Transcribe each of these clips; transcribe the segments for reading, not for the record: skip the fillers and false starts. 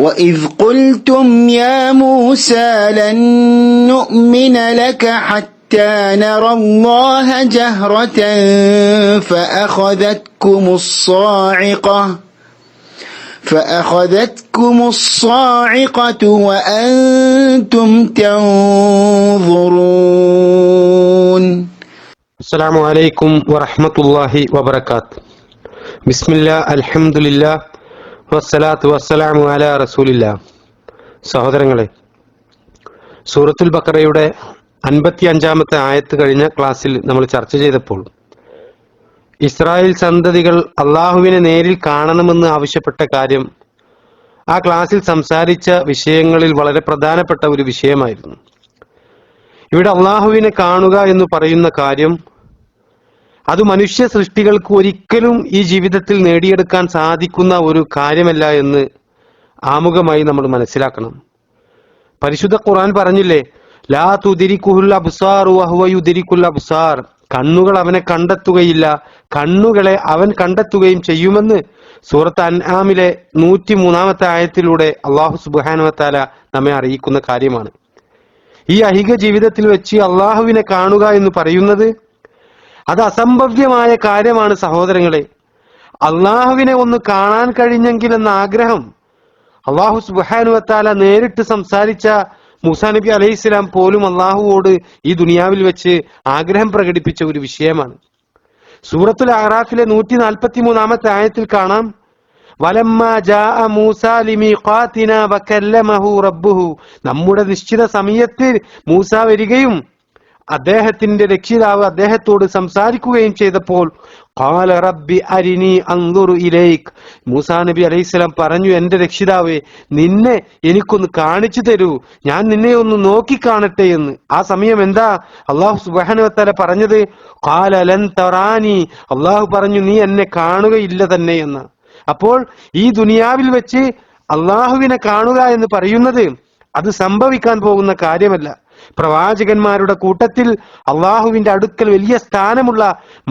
وإذ قلتم يا موسى لن نؤمن لك حتى نرى الله جهرة فأخذتكم الصاعقة وأنتم تنظرون. السلام عليكم ورحمة الله وبركاته. بسم الله الحمد لله വസ്സലാത്തു വസ്സലാമു അലാ റസൂലില്ലാ. സഹോദരങ്ങളെ, സൂറത്തുൽ ബഖറയുടെ 55-ാമത്തെ ആയത്ത് കഴിഞ്ഞ ക്ലാസ്സിൽ നമ്മൾ ചർച്ച ചെയ്തപ്പോൾ ഇസ്രായേൽ സന്തതികൾ അള്ളാഹുവിനെ നേരിൽ കാണണമെന്ന് ആവശ്യപ്പെട്ട കാര്യം ആ ക്ലാസ്സിൽ സംസാരിച്ച വിഷയങ്ങളിൽ വളരെ പ്രധാനപ്പെട്ട ഒരു വിഷയമായിരുന്നു. ഇവിടെ അള്ളാഹുവിനെ കാണുക എന്ന് പറയുന്ന കാര്യം അത് മനുഷ്യ സൃഷ്ടികൾക്ക് ഒരിക്കലും ഈ ജീവിതത്തിൽ നേടിയെടുക്കാൻ സാധിക്കുന്ന ഒരു കാര്യമല്ല എന്ന് ആമുഖമായി നമ്മൾ മനസ്സിലാക്കണം. പരിശുദ്ധ ഖുർആൻ പറഞ്ഞില്ലേ, ലാ തുദിരിക്കുൽ അബ്സാർ വഹുവ യുദിരിക്കുൽ അബ്സാർ, കണ്ണുകൾ അവനെ കണ്ടെത്തുകയില്ല, കണ്ണുകളെ അവൻ കണ്ടെത്തുകയും ചെയ്യുമെന്ന് സൂറത്ത് അൻആമിലെ 103-ാമത്തെ ആയത്തിലൂടെ അല്ലാഹു സുബ്ഹാനഹു വ തആല നമ്മെ അറിയിക്കുന്ന കാര്യമാണ്. ഈ അഹിക ജീവിതത്തിൽ വെച്ച് അള്ളാഹുവിനെ കാണുക എന്ന് പറയുന്നത് അത് അസംഭവ്യമായ കാര്യമാണ് സഹോദരങ്ങളെ. അള്ളാഹുവിനെ ഒന്ന് കാണാൻ കഴിഞ്ഞെങ്കിൽ എന്ന ആഗ്രഹം അള്ളാഹു സുബ്ഹാനഹു വ തആല നേരിട്ട് സംസാരിച്ച മൂസാ നബി അലൈഹിസ്സലാം പോലും അള്ളാഹുവോട് ഈ ദുനിയാവിൽ വെച്ച് ആഗ്രഹം പ്രകടിപ്പിച്ച ഒരു വിഷയമാണ്. സൂറത്തുൽ അഅറാഫിലെ 143-ാമത്തെ ആയത്തിൽ കാണാം, വലമ്മാ ജാഅ മൂസാ ലിമീഖാതിനാ വകല്ലമഹു റബ്ബുഹു, നമ്മുടെ നിശ്ചിത സമയത്ത് മൂസ വരികയും അദ്ദേഹത്തിന്റെ രക്ഷിതാവ് അദ്ദേഹത്തോട് സംസാരിക്കുകയും ചെയ്തപ്പോൾ ഖാല റബ്ബി അരിനി അൻദുറു ഇലൈക്, മൂസാ നബി അലൈഹിസ്സലാം പറഞ്ഞു, എന്റെ രക്ഷിതാവേ, നിന്നെ എനിക്കൊന്ന് കാണിച്ചു തരൂ, ഞാൻ നിന്നെ ഒന്ന് നോക്കി കാണട്ടെ എന്ന്. ആ സമയം എന്താ അല്ലാഹു സുബ്ഹാനഹു വ തആല പറഞ്ഞത്? ഖാല ലൻ തറാനി, അല്ലാഹു പറഞ്ഞു, നീ എന്നെ കാണുകയില്ല തന്നെ എന്ന്. അപ്പോൾ ഈ ദുനിയാവിൽ വെച്ച് അള്ളാഹുവിനെ കാണുക എന്ന് പറയുന്നത് അത് സംഭവിക്കാൻ പോകുന്ന കാര്യമല്ല. പ്രവാചകന്മാരുടെ കൂട്ടത്തിൽ അള്ളാഹുവിന്റെ അടുക്കൽ വലിയ സ്ഥാനമുള്ള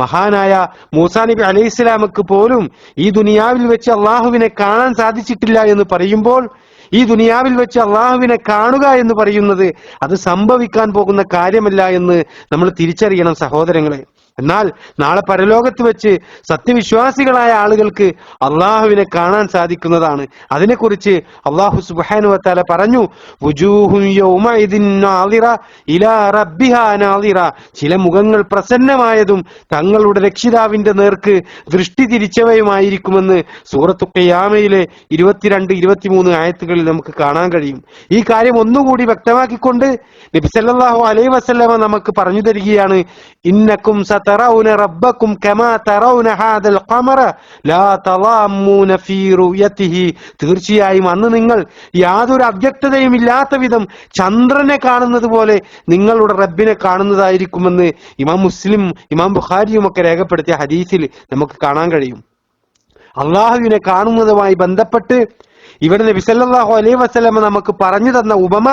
മഹാനായ മൂസാ നബി അലൈഹിസ്സലാമക്ക് പോലും ഈ ദുനിയാവിൽ വെച്ച് അള്ളാഹുവിനെ കാണാൻ സാധിച്ചിട്ടില്ല എന്ന് പറയുമ്പോൾ ഈ ദുനിയാവിൽ വെച്ച് അള്ളാഹുവിനെ കാണുക എന്ന് പറയുന്നത് അത് സംഭവിക്കാൻ പോകുന്ന കാര്യമല്ല എന്ന് നമ്മൾ തിരിച്ചറിയണം സഹോദരങ്ങളെ. എന്നാൽ നാളെ പരലോകത്ത് വെച്ച് സത്യവിശ്വാസികളായ ആളുകൾക്ക് അള്ളാഹുവിനെ കാണാൻ സാധിക്കുന്നതാണ്. അതിനെക്കുറിച്ച് അള്ളാഹു സുബ്ഹാനഹു വ തആല പറഞ്ഞു, വുജൂഹുൻ യൗമഇദിൻ നാളിറ ഇലാ റബ്ബിഹാ നാളിറ, ചില മുഖങ്ങൾ പ്രസന്നമായതും തങ്ങളുടെ രക്ഷിതാവിന്റെ നേർക്ക് ദൃഷ്ടി തിരിച്ചവയുമായിരിക്കുമെന്ന് സൂറത്തു ഖിയാമയിലെ 22-23 ആയത്തുകളിൽ നമുക്ക് കാണാൻ കഴിയും. ഈ കാര്യം ഒന്നുകൂടി വ്യക്തമാക്കിക്കൊണ്ട് നബി സല്ലല്ലാഹു അലൈഹി വസല്ലമ നമുക്ക് പറഞ്ഞു തരികയാണ്, ഇന്നക്കും സതറൗന റബ്ബക്കും കമാ തറൗന ഹാദൽ ഖമറ ലാ തളാമൂന ഫീ റുയതിഹി, തീർച്ചയായും അന്ന് നിങ്ങൾ യാതൊരു അവ്യക്തതയും ഇല്ലാത്ത വിധം ചന്ദ്രനെ കാണുന്നത് പോലെ നിങ്ങളുടെ റബ്ബിനെ കാണുന്നതായിരിക്കുമെന്ന് ഇമാം മുസ്ലിം, ഇമാം ബുഖാരിയും ഒക്കെ രേഖപ്പെടുത്തിയ ഹദീസിൽ നമുക്ക് കാണാൻ കഴിയും. അള്ളാഹുവിനെ കാണുന്നതുമായി ബന്ധപ്പെട്ട് ഇവിടെ നബി സല്ലല്ലാഹു അലൈഹി വസല്ലമ നമുക്ക് പറഞ്ഞു തന്ന ഉപമ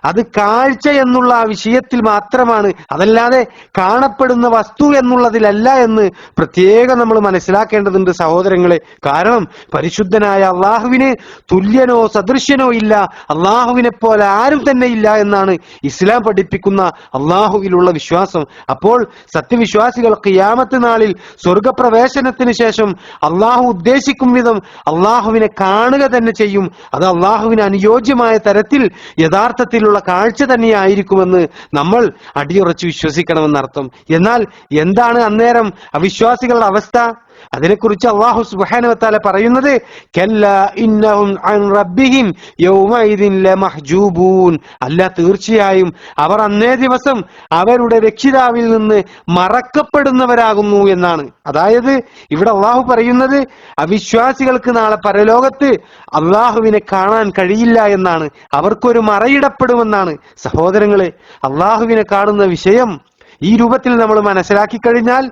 അത് കാഴ്ച എന്നുള്ള ആ വിഷയത്തിൽ മാത്രമാണ്, അതല്ലാതെ കാണപ്പെടുന്ന വസ്തു എന്നുള്ളതിലല്ല എന്ന് പ്രത്യേകം നമ്മൾ മനസ്സിലാക്കേണ്ടതുണ്ട് സഹോദരങ്ങളെ. കാരണം പരിശുദ്ധനായ അള്ളാഹുവിന് തുല്യനോ സദൃശ്യനോ ഇല്ല, അള്ളാഹുവിനെ പോലെ ആരും തന്നെ ഇല്ല എന്നാണ് ഇസ്ലാം പഠിപ്പിക്കുന്ന അള്ളാഹുവിലുള്ള വിശ്വാസം. അപ്പോൾ സത്യവിശ്വാസികൾ ഖിയാമത്ത് നാളിൽ സ്വർഗപ്രവേശനത്തിന് ശേഷം അള്ളാഹു ഉദ്ദേശിക്കും വിധം അള്ളാഹുവിനെ കാണുക തന്നെ ചെയ്യും. അത് അള്ളാഹുവിന് അനുയോജ്യമായ തരത്തിൽ യഥാർത്ഥത്തിലുള്ള കാഴ്ച തന്നെയായിരിക്കുമെന്ന് നമ്മൾ അടിയുറച്ച് വിശ്വസിക്കണമെന്നർത്ഥം. എന്നാൽ എന്താണ് അന്നേരം അവിശ്വാസികളുടെ അവസ്ഥ? അതിനെക്കുറിച്ച് അല്ലാഹു സുബ്ഹാനഹു വ തആല പറയുന്നത്, കല്ലാ ഇന്നഹും അൻ റബ്ബിഹിം യൗമഇദിൻ ലമഹ്ജൂബൂൻ, അല്ല, തീർച്ചയായും അവർ അന്നേ ദിവസം അവരുടെ രക്ഷിതാവിൽ നിന്ന് മറക്കപ്പെടുന്നവരാകുന്നു എന്നാണ്. അതായത് ഇവിടെ അല്ലാഹു പറയുന്നത് അവിശ്വാസികൾക്ക് നാളെ പരലോകത്ത് അള്ളാഹുവിനെ കാണാൻ കഴിയില്ല എന്നാണ്, അവർക്കൊരു മറയിടപ്പെടുമെന്നാണ്. സഹോദരങ്ങളെ, അള്ളാഹുവിനെ കാണുന്ന വിഷയം ഈ രൂപത്തിൽ നമ്മൾ മനസ്സിലാക്കി കഴിഞ്ഞാൽ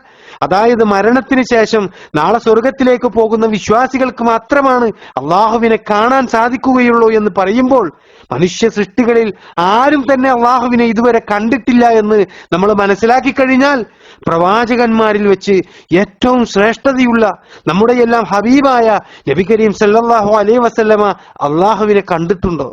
അതായത് മരണത്തിന് ശേഷം നാളെ സ്വർഗത്തിലേക്ക് പോകുന്ന വിശ്വാസികൾക്ക് മാത്രമാണ് അള്ളാഹുവിനെ കാണാൻ സാധിക്കുകയുള്ളൂ എന്ന് പറയുമ്പോൾ മനുഷ്യ സൃഷ്ടികളിൽ ആരും തന്നെ അള്ളാഹുവിനെ ഇതുവരെ കണ്ടിട്ടില്ല എന്ന് നമ്മൾ മനസ്സിലാക്കി കഴിഞ്ഞാൽ പ്രവാചകന്മാരിൽ വെച്ച് ഏറ്റവും ശ്രേഷ്ഠതയുള്ള നമ്മുടെ എല്ലാം ഹബീബായ നബി കരീം സല്ലല്ലാഹു അലൈഹി വസല്ലമ അള്ളാഹുവിനെ കണ്ടിട്ടുണ്ടോ?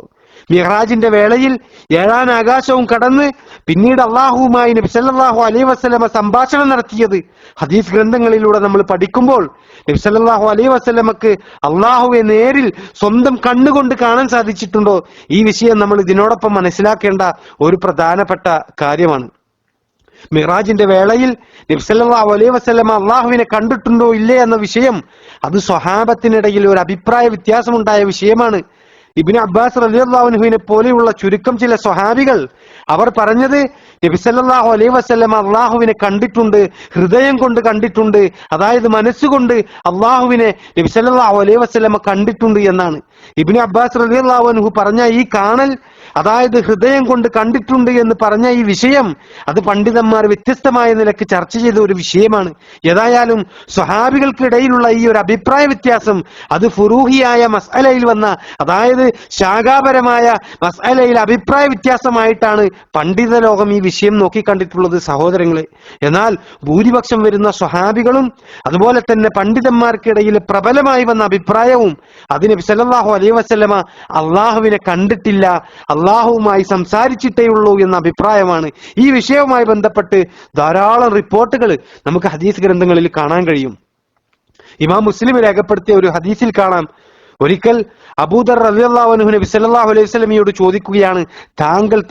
മിഹ്റാജിന്റെ വേളയിൽ 7ാം ആകാശവും കടന്ന് പിന്നീട് അള്ളാഹുവുമായി നബി സല്ലല്ലാഹു അലൈഹി വസല്ലമ സംഭാഷണം നടത്തിയത് ഹദീസ് ഗ്രന്ഥങ്ങളിലൂടെ നമ്മൾ പഠിക്കുമ്പോൾ നബി സല്ലല്ലാഹു അലൈഹി വസല്ലമക്ക് അള്ളാഹുവെ നേരിൽ സ്വന്തം കണ്ണുകൊണ്ട് കാണാൻ സാധിച്ചിട്ടുണ്ടോ? ഈ വിഷയം നമ്മൾ ഇതിനോടൊപ്പം മനസ്സിലാക്കേണ്ട ഒരു പ്രധാനപ്പെട്ട കാര്യമാണ്. മിഹ്റാജിന്റെ വേളയിൽ നബി സല്ലല്ലാഹു അലൈഹി വസല്ലമ അള്ളാഹുവിനെ കണ്ടിട്ടുണ്ടോ ഇല്ലേ എന്ന വിഷയം അത് സ്വഹാബത്തിനിടയിൽ ഒരു അഭിപ്രായ വ്യത്യാസമുണ്ടായ വിഷയമാണ്. ഇബ്നു അബ്ബാസ് റളിയല്ലാഹു അൻഹുവിനെ പോലെയുള്ള ചുരുക്കം ചില സ്വഹാബികൾ അവർ പറഞ്ഞത് നബി സല്ലല്ലാഹു അലൈഹി വസല്ലമ അള്ളാഹുവിനെ കണ്ടിട്ടുണ്ട്, ഹൃദയം കൊണ്ട് കണ്ടിട്ടുണ്ട്, അതായത് മനസ്സുകൊണ്ട് അള്ളാഹുവിനെ നബി സല്ലല്ലാഹു അലൈഹി വസല്ലമ കണ്ടിട്ടുണ്ട് എന്നാണ്. ഇബ്നു അബ്ബാസ് റളിയല്ലാഹു അൻഹു പറഞ്ഞ ഈ കാണൽ, അതായത് ഹൃദയം കൊണ്ട് കണ്ടിട്ടുണ്ട് എന്ന് പറഞ്ഞ ഈ വിഷയം അത് പണ്ഡിതന്മാർ വ്യത്യസ്തമായ നിലക്ക് ചർച്ച ചെയ്ത ഒരു വിഷയമാണ്. ഏതായാലും സ്വഹാബികൾക്കിടയിലുള്ള ഈ ഒരു അഭിപ്രായ വ്യത്യാസം അത് ഫുറൂഹിയായ മസ്അലയിൽ വന്ന, അതായത് ശാഖാപരമായ മസ്അലയിൽ അഭിപ്രായ വ്യത്യാസമായിട്ടാണ് പണ്ഡിത ലോകം ഈ വിഷയം നോക്കിക്കണ്ടിട്ടുള്ളത് സഹോദരങ്ങളെ. എന്നാൽ ഭൂരിപക്ഷം വരുന്ന സ്വഹാബികളും അതുപോലെ തന്നെ പണ്ഡിതന്മാർക്കിടയിൽ പ്രബലമായി വന്ന അഭിപ്രായവും അത് നബി സല്ലല്ലാഹു അലൈഹി വസല്ലമ അള്ളാഹുവിനെ കണ്ടിട്ടില്ല, അള്ളാഹുവുമായി സംസാരിച്ചിട്ടേ ഉള്ളൂ എന്ന അഭിപ്രായമാണ്. ഈ വിഷയവുമായി ബന്ധപ്പെട്ട് ധാരാളം റിപ്പോർട്ടുകൾ നമുക്ക് ഹദീസ് ഗ്രന്ഥങ്ങളിൽ കാണാൻ കഴിയും. ഇമാം മുസ്ലിം രേഖപ്പെടുത്തിയ ഒരു ഹദീസിൽ കാണാം, ഒരിക്കൽ അബൂദർ റളിയല്ലാഹു അൻഹു നബി സല്ലല്ലാഹു അലൈഹി വസല്ലമയോട് ചോദിക്കുകയാണ്,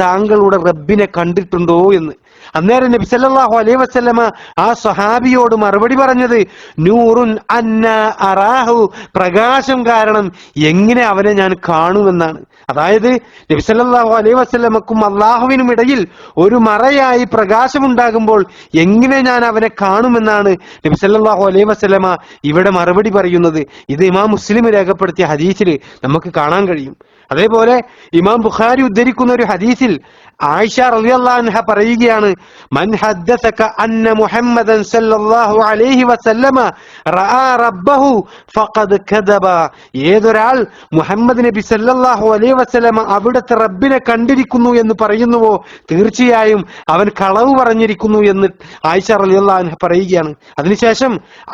താങ്കളുടെ റബ്ബിനെ കണ്ടിട്ടുണ്ടോ എന്ന്. അന്നേരം നബി സല്ലല്ലാഹു അലൈഹി വസല്ലമ ആ സ്വഹാബിയോട് മറുപടി പറഞ്ഞത്, നൂറുൻ അന്ന അറാഹു, പ്രകാശം കാരണം എങ്ങനെ അവനെ ഞാൻ കാണുമെന്നാണ്. അതായത് നബി സല്ലല്ലാഹു അലൈഹി വസല്ലമക്കും അള്ളാഹുവിനും ഇടയിൽ ഒരു മറയായി പ്രകാശമുണ്ടാകുമ്പോൾ എങ്ങനെ ഞാൻ അവനെ കാണുമെന്നാണ് നബി സല്ലല്ലാഹു അലൈഹി വസല്ലമ ഇവിടെ മറുപടി പറയുന്നത്. ഇത് ഇമാം മുസ്ലിം രേഖപ്പെടുത്തിയ ഹദീസിൽ നമുക്ക് കാണാൻ കഴിയും. അതേപോലെ ഇമാം ബുഖാരി ഉദ്ധരിക്കുന്ന ഒരു ഹദീസിൽ ആയിഷ റളിയല്ലാഹു അൻഹ പറയുകയാണ്, മൻ ഹദ്ദസക അന്ന മുഹമ്മദൻ സല്ലല്ലാഹു അലൈഹി വസല്ലമ റആ റബ്ബഹു ഫഖദ് കദബ, ഏതൊരാൾ മുഹമ്മദ് നബി സല്ലല്ലാഹു അലൈഹി വസല്ലമ അവിടുത്തെ റബ്ബിനെ കണ്ടിരിക്കുന്നു എന്ന് പറയുന്നുവോ തീർച്ചയായും അവൻ കളവ് പറഞ്ഞിരിക്കുന്നു എന്ന് ആയിഷ റളിയല്ലാഹു അൻഹ പറയുകയാണ്. അതിനുശേഷം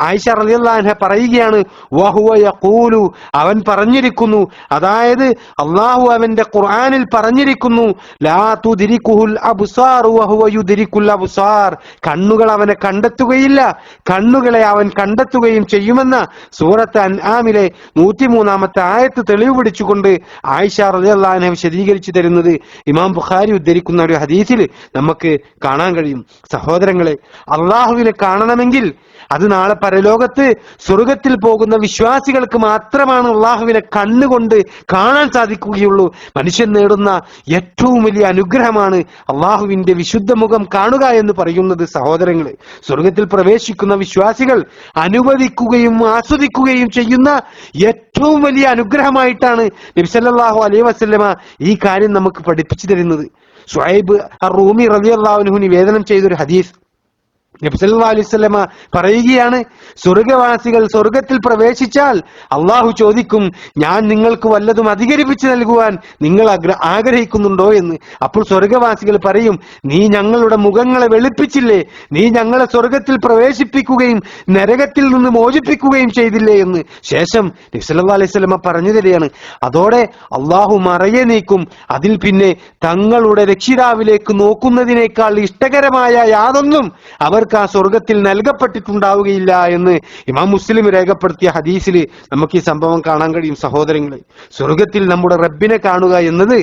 ആയിഷ റളിയല്ലാഹു അൻഹ പറയുകയാണ്, വഹുവ യഖൂലു, അവൻ പറഞ്ഞിരിക്കുന്നു, അതായത് അള്ളാഹു അവന്റെ ഖുർആനിൽ പറഞ്ഞിരിക്കുന്നു, ലാ തുദ്രികുൽ അബ്സാർ വഹുവ യുദ്രികുൽ അബ്സാർ, കണ്ണുകൾ അവനെ കണ്ടെത്തുകയില്ല, കണ്ണുകളെ അവൻ കണ്ടെത്തുകയും ചെയ്യുമെന്ന സൂറത്ത് അൻആമിലെ 103-ാമത്തെ ആയത്ത് തെളിവ് പിടിച്ചുകൊണ്ട് ആയിഷ റളിയല്ലാഹു അൻഹ വിശദീകരിച്ചു തരുന്നത് ഇമാം ബുഖാരി ഉദ്ധരിക്കുന്ന ഒരു ഹദീസിൽ നമുക്ക് കാണാൻ കഴിയും. സഹോദരങ്ങളെ, അള്ളാഹുവിനെ കാണണമെങ്കിൽ അത് നാളെ പരലോകത്ത് സ്വർഗത്തിൽ പോകുന്ന വിശ്വാസികൾക്ക് മാത്രമാണ് അള്ളാഹുവിനെ കണ്ണുകൊണ്ട് കാണാൻ സാധിക്കുകയുള്ളൂ. മനുഷ്യൻ നേടുന്ന ഏറ്റവും വലിയ അനുഗ്രഹമാണ് അള്ളാഹുവിന്റെ വിശുദ്ധ മുഖം കാണുക എന്ന് പറയുന്നത്. സഹോദരങ്ങളെ, സ്വർഗത്തിൽ പ്രവേശിക്കുന്ന വിശ്വാസികൾ അനുഭവിക്കുകയും ആസ്വദിക്കുകയും ചെയ്യുന്ന ഏറ്റവും വലിയ അനുഗ്രഹമായിട്ടാണ് നബി സല്ലല്ലാഹു അലൈഹി വസല്ലമ ഈ കാര്യം നമുക്ക് പഠിപ്പിച്ചു തരുന്നത്. ശുഐബ് അർ-റൂമി റളിയല്ലാഹു അൻഹു നിവേദനം ചെയ്തൊരു ഹദീസ്, നബി സല്ലല്ലാഹു അലൈഹി വസല്ലമ പറയുകയാണ്, സ്വർഗവാസികൾ സ്വർഗത്തിൽ പ്രവേശിച്ചാൽ അള്ളാഹു ചോദിക്കും, ഞാൻ നിങ്ങൾക്ക് വല്ലതും അധികരിപ്പിച്ചു നൽകുവാൻ നിങ്ങൾ ആഗ്രഹിക്കുന്നുണ്ടോ എന്ന്. അപ്പോൾ സ്വർഗവാസികൾ പറയും, നീ ഞങ്ങളുടെ മുഖങ്ങളെ വെളുപ്പിച്ചില്ലേ, നീ ഞങ്ങളെ സ്വർഗത്തിൽ പ്രവേശിപ്പിക്കുകയും നരകത്തിൽ നിന്ന് മോചിപ്പിക്കുകയും ചെയ്തില്ലേ എന്ന്. ശേഷം നബി സല്ലല്ലാഹു അലൈഹി വസല്ലമ പറഞ്ഞു തരികയാണ്, അതോടെ അള്ളാഹു മറയെ നീക്കും, അതിൽ പിന്നെ തങ്ങളുടെ രക്ഷിതാവിലേക്ക് നോക്കുന്നതിനേക്കാൾ ഇഷ്ടകരമായ യാതൊന്നും അവർക്ക് ആ സ്വർഗത്തിൽ നൽകപ്പെട്ടിട്ടുണ്ടാവുകയില്ല എന്ന് ഇമാം മുസ്ലിം രേഖപ്പെടുത്തിയ ഹദീസിൽ നമുക്ക് ഈ സംഭവം കാണാൻ കഴിയും. സഹോദരങ്ങളെ, സ്വർഗത്തിൽ നമ്മുടെ റബ്ബിനെ കാണുക എന്നത്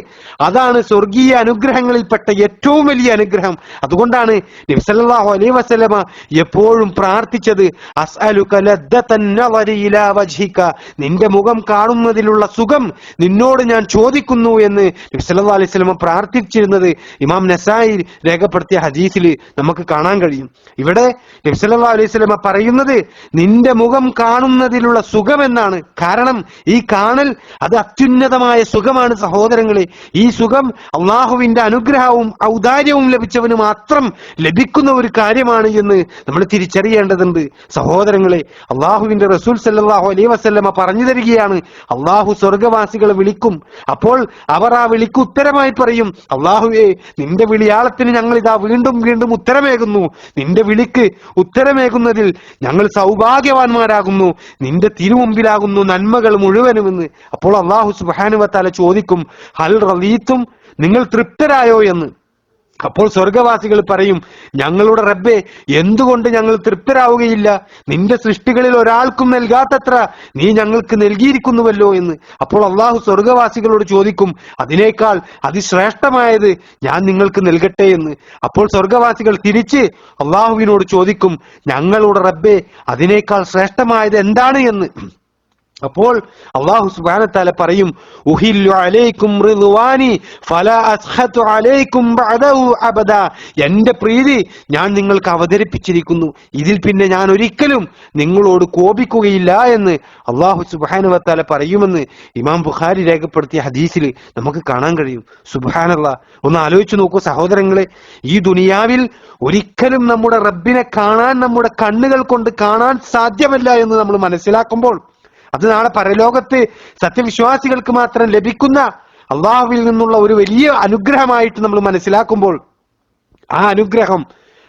അതാണ് സ്വർഗീയ അനുഗ്രഹങ്ങളിൽപ്പെട്ട ഏറ്റവും വലിയ അനുഗ്രഹം. അതുകൊണ്ടാണ് നബി സല്ലല്ലാഹു അലൈഹി വസല്ലമ എപ്പോഴും പ്രാർത്ഥിച്ചത്, അസ്അലുക ലദ്ദതൻ നളരി ഇലാ വജ്ഹിക, നിന്റെ മുഖം കാണുന്നതിലുള്ള സുഖം നിന്നോട് ഞാൻ ചോദിക്കുന്നു എന്ന് നബി സല്ലല്ലാഹു അലൈഹി വസല്ലമ പ്രാർത്ഥിച്ചിരുന്നത് ഇമാം നസായി രേഖപ്പെടുത്തിയ ഹദീസിൽ നമുക്ക് കാണാൻ കഴിയും. ഇവിടെ നബി സല്ലല്ലാഹു അലൈഹി വസല്ലം പറയുന്നത് നിന്റെ മുഖം കാണുന്നതിലുള്ള സുഖമെന്നാണ്. കാരണം ഈ കാണൽ അത് അത്യുന്നതമായ സുഖമാണ് സഹോദരങ്ങളെ. ഈ സുഖം അള്ളാഹുവിന്റെ അനുഗ്രഹവും ഔദാര്യവും ലഭിച്ചവന് മാത്രം ലഭിക്കുന്ന ഒരു കാര്യമാണ് എന്ന് നമ്മൾ തിരിച്ചറിയേണ്ടതുണ്ട് സഹോദരങ്ങളെ. അള്ളാഹുവിന്റെ റസൂൽ സല്ലല്ലാഹു അലൈഹി വസല്ലമ പറഞ്ഞു തരികയാണ്, അള്ളാഹു സ്വർഗവാസികളെ വിളിക്കും. അപ്പോൾ അവർ ആ വിളിക്ക് ഉത്തരമായി പറയും, അള്ളാഹുവേ, നിന്റെ വിളിയാളത്തിന് ഞങ്ങൾ ഇതാ വീണ്ടും വീണ്ടും ഉത്തരമേകുന്നു. നിന്റെ വിളിക്ക് ഉത്തരമേകുന്നതിൽ ഞങ്ങൾ സൗഭാഗ്യവാന്മാരാകുന്നു. നിന്റെ തിരുമുമ്പിലാകുന്നു നന്മകൾ മുഴുവനുമെന്ന്. അപ്പോൾ അല്ലാഹു സുബ്ഹാനഹു വ തആല ചോദിക്കും, ഹൽ റളീതും, നിങ്ങൾ തൃപ്തരായോ എന്ന്. അപ്പോൾ സ്വർഗവാസികൾ പറയും, ഞങ്ങളുടെ റബ്ബേ, എന്തുകൊണ്ട് ഞങ്ങൾ തൃപ്തരാവുകയില്ല? നിന്റെ സൃഷ്ടികളിൽ ഒരാൾക്കും നൽകാത്തത്ര നീ ഞങ്ങൾക്ക് നൽകിയിരിക്കുന്നുവല്ലോ എന്ന്. അപ്പോൾ അള്ളാഹു സ്വർഗവാസികളോട് ചോദിക്കും, അതിനേക്കാൾ അതിശ്രേഷ്ഠമായത് ഞാൻ നിങ്ങൾക്ക് നൽകട്ടെ എന്ന്. അപ്പോൾ സ്വർഗവാസികൾ തിരിച്ച് അള്ളാഹുവിനോട് ചോദിക്കും, ഞങ്ങളുടെ റബ്ബേ, അതിനേക്കാൾ ശ്രേഷ്ഠമായത് എന്താണ് എന്ന്. അപ്പോൾ അല്ലാഹു സുബ്ഹാനഹു വ തആല പറയും, ഉഹില്ലു അലൈക്കും റിദ്വാനി ഫലാ അസ്ഖതു അലൈക്കും ബഅദഹു അബദാ, എന്റെ പ്രീതി ഞാൻ നിങ്ങൾക്ക് അവതരിപ്പിച്ചിരിക്കുന്നു, ഇതിൽ പിന്നെ ഞാൻ ഒരിക്കലും നിങ്ങളോട് കോപിക്കുകയില്ല എന്ന് അല്ലാഹു സുബ്ഹാനഹു വ തആല പറയുമെന്ന് ഇമാം ബുഖാരി രേഖപ്പെടുത്തിയ ഹദീസിൽ നമുക്ക് കാണാൻ കഴിയും. സുബ്ഹാനല്ലാഹ്, ഒന്ന് ആലോചിച്ചു നോക്കൂ സഹോദരങ്ങളെ. ഈ ദുനിയാവിൽ ഒരിക്കലും നമ്മുടെ റബ്ബിനെ കാണാൻ നമ്മുടെ കണ്ണുകൾ കൊണ്ട് കാണാൻ സാധ്യമല്ല എന്ന് നമ്മൾ മനസ്സിലാക്കുമ്പോൾ, അത് നാളെ പരലോകത്ത് സത്യവിശ്വാസികൾക്ക് മാത്രം ലഭിക്കുന്ന അള്ളാഹുവിൽ നിന്നുള്ള ഒരു വലിയ അനുഗ്രഹമായിട്ട് നമ്മൾ മനസ്സിലാക്കുമ്പോൾ, ആ അനുഗ്രഹം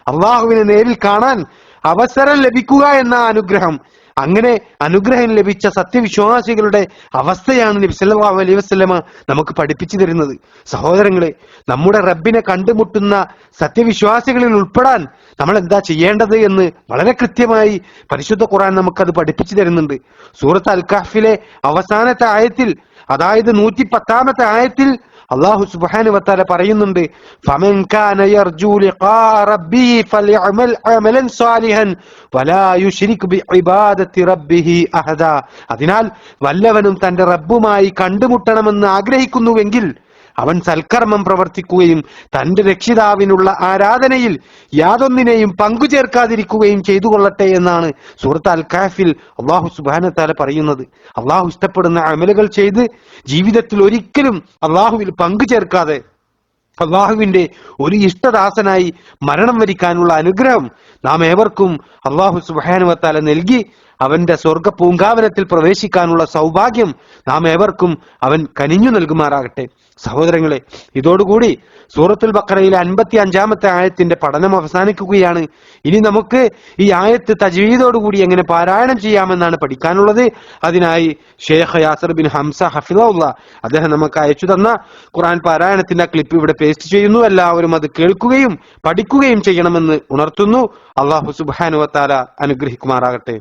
അള്ളാഹുവിനെ നേരിൽ കാണാൻ അവസരം ലഭിക്കുക എന്ന അനുഗ്രഹം, അങ്ങനെ അനുഗ്രഹം ലഭിച്ച സത്യവിശ്വാസികളുടെ അവസ്ഥയാണ് നബി സല്ലല്ലാഹു അലൈഹി വസല്ലമ നമുക്ക് പഠിപ്പിച്ചു തരുന്നത്. സഹോദരങ്ങളെ, നമ്മുടെ റബ്ബിനെ കണ്ടുമുട്ടുന്ന സത്യവിശ്വാസികളിൽ ഉൾപ്പെടാൻ നമ്മൾ എന്താ ചെയ്യേണ്ടത് എന്ന് വളരെ കൃത്യമായി പരിശുദ്ധ ഖുർആൻ നമുക്കത് പഠിപ്പിച്ചു തരുന്നുണ്ട്. സൂറത്ത് അൽ കഹ്ഫിലെ അവസാനത്തെ ആയത്തിൽ, അതായത് 110-ാമത്തെ ആയത്തിൽ അല്ലാഹു സുബ്ഹാനഹു വ തആല പറയുന്നുണ്ട്, ഫമൻ കാന യർജു ലിഖാ റബ്ബിഹി ഫൽയഅമൽ അമലൻ സാലിഹൻ വലാ യുശ്രിക് ബിഇബാദത്തി റബ്ബിഹി അഹദാ. അതിനാൽ വല്ലവനും തന്റെ റബ്ബുമായി കണ്ടുമുട്ടണമെന്ന് ആഗ്രഹിക്കുന്നുവെങ്കിൽ അവൻ സൽക്കർമ്മം പ്രവർത്തിക്കുകയും തന്റെ രക്ഷിതാവിനുള്ള ആരാധനയിൽ യാതൊന്നിനെയും പങ്കുചേർക്കാതിരിക്കുകയും ചെയ്തു കൊള്ളട്ടെ എന്നാണ് സൂറത്ത് അൽ കഹ്ഫിൽ അല്ലാഹു സുബ്ഹാനഹു വ തആല പറയുന്നത്. അള്ളാഹു ഇഷ്ടപ്പെടുന്ന അമലുകൾ ചെയ്ത് ജീവിതത്തിൽ ഒരിക്കലും അള്ളാഹുവിൽ പങ്കുചേർക്കാതെ അള്ളാഹുവിന്റെ ഒരു ഇഷ്ടദാസനായി മരണം വരിക്കാനുള്ള അനുഗ്രഹം നാം ഏവർക്കും അള്ളാഹു സുബ്ഹാനഹു വ തആല നൽകി അവന്റെ സ്വർഗ പൂങ്കാവനത്തിൽ പ്രവേശിക്കാനുള്ള സൗഭാഗ്യം നാം ഏവർക്കും അവൻ കനിഞ്ഞു നൽകുമാറാകട്ടെ. സഹോദരങ്ങളെ, ഇതോടുകൂടി സൂറത്തുൽ ബഖറയിലെ 55-ാമത്തെ ആയത്തിന്റെ പഠനം അവസാനിക്കുകയാണ്. ഇനി നമുക്ക് ഈ ആയത്ത് തജ്വീദോടുകൂടി എങ്ങനെ പാരായണം ചെയ്യാമെന്നാണ് പഠിക്കാനുള്ളത്. അതിനായി ഷേഖ് യാസിർ ബിൻ ഹംസ ഹഫിളഹുല്ലാഹ് അദ്ദേഹം നമുക്ക് അയച്ചു തന്ന ഖുർആൻ പാരായണത്തിന്റെ ക്ലിപ്പ് ഇവിടെ പേസ്റ്റ് ചെയ്യുന്നു. എല്ലാവരും അത് കേൾക്കുകയും പഠിക്കുകയും ചെയ്യണമെന്ന് ഉണർത്തുന്നു. അല്ലാഹു സുബ്ഹാനഹു വ തആല അനുഗ്രഹിക്കുമാറാകട്ടെ.